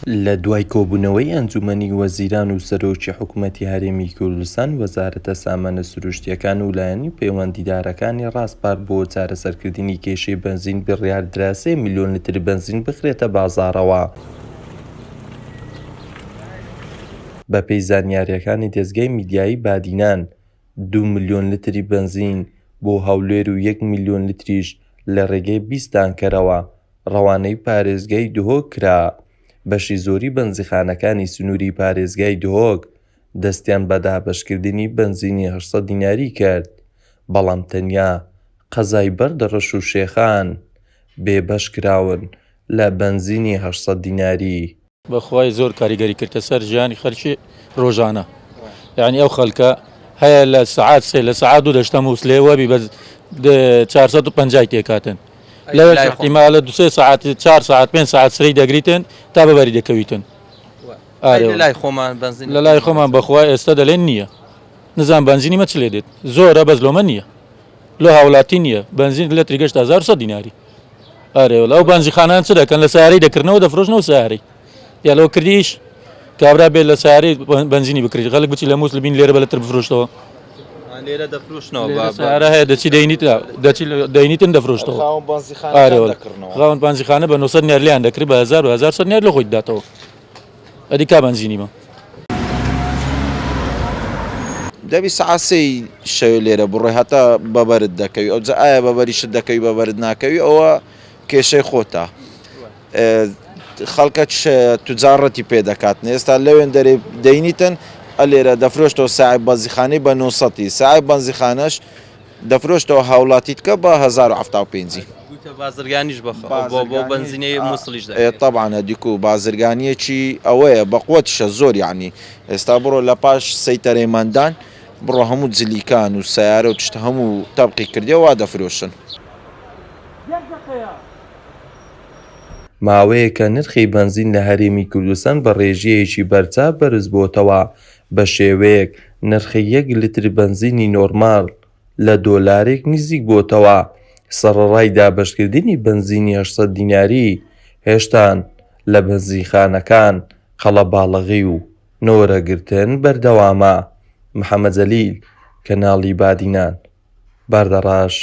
لە دوای کۆبوونەوەی ئەنجومەنی وەزیران و سەرۆکی حکوومەتی هەرێمی کوردستان وەزارەتە سامانە سروشتیەکان و لایەنی پەیوەندیدارەکانی ڕاستپار بۆ چارەسەرکردنی کێشەی بنزین بڕیاردرا 3 میلیۆن لتر بنزین بخرێتە بازاڕەوە. بەپێی زانیاریەکانی دەستگای میدیایی بادینان 2 میلیۆن لتری بنزین بۆ هەولێر و 1 میلیۆن لتریش لە ڕێگەی 20 تانکەرەوە ڕەوانەی پارێزگای دهۆک کرا. بەشی زۆری بەنزیخانەکانی سنووری پارێزگای دهۆک دەستیان بە دابەشکردنی بنزینی 800 دیناری کرد، بەڵام تەنیا قەزای بەردەڕەش و شێخان بێبەش کراون لە بنزینی 800 دیناری. بەخوای زۆر کاریگەری کردە سەر ژیانی خەڵکی ڕۆژانە، یعنی ئەو خەڵکە هەیە لە سعات 3 لە سعات 2 دەشتەم و سلێوەبی بە 450 تێکاتن لەوێ احتیمالە 2 ساعت 4 ساعت 5 ساعت سرەی دەگریتن تا بەبەری دەکەویتن. لە لای خۆمان بەخوای ئێستا دەڵێن نییە، نزان بنزینی مە چ لێ دێت زۆرە بەس لۆمە نییە، لۆ هاوڵاتی نییە بنزین لە تریگەشت 1100 دیناری. ئارێوە ئەو بنزیخانان چ دەکەن لە سیارەی دەکردنەوە دەفرۆشنەوە سیارەی یاڵەوە کردیش کابرا بێت لە سیارەی بنزینی بکرێت خەڵک بچی لە مووسڵ بین لێرە بەلەتر بفرۆشتەوە لێرە دەفرۆشنەوە سیارە هەیە دەچی دەینیتن دەفرۆشتەوە. خاوەن بنزیخانە بە 900 دینار لیان دەکرێت بە 1100 دینار لە خۆی داتەوە. ئەدی کا بنزینیمە دەبی سعاسی شەوێ لێرە بڕۆی هەتا بەبەرت دەکەوی ئەو جا ئایا بەبەریشت دەکەوی بەبەرت ناکەوی ئەوە کێشەی خۆتە. خەڵکە توجارەتی پێ دەکاتن ئێستا لەوێن دەرێ دەینیتن لێرە دەفرۆشتەوە ساعی بەنزیخانەی بە 900 ساعی بەنزیخانەش دەفرۆشتەوە هاوڵاتیت کە بە 1075 بازرگانیش بۆ بنزینەی مووسڵیش طبعاً دیکو بازرگانیەکی ئەوەیە بەقوتیشە زۆر یعنی ئێستا بڕۆ لە پاش سەیتەرەی مەندان بڕۆ هەموو جلیکان و سیارە و تشتە هەموو تەبقی کردیەوە دەفرۆشن. ماوەیەکە نرخی بنزین لە هەرێمی کوردستان بە ڕێژەیەکی بەرچاو بەرز بۆتەوە بە شێوەیەک نرخی 1 لتر بنزینی نۆرمال لە دۆلارێک نزیک بۆتەوە. سەرەڕای دابەشکردنی بنزینی 800 دیناری هێشتان لە بەنزیخانەکان قەڵەباڵغی و نۆرەگرتن بەردەوامە. محەممەد جەلیل، کەناڵی بادینان، باردەڕاش.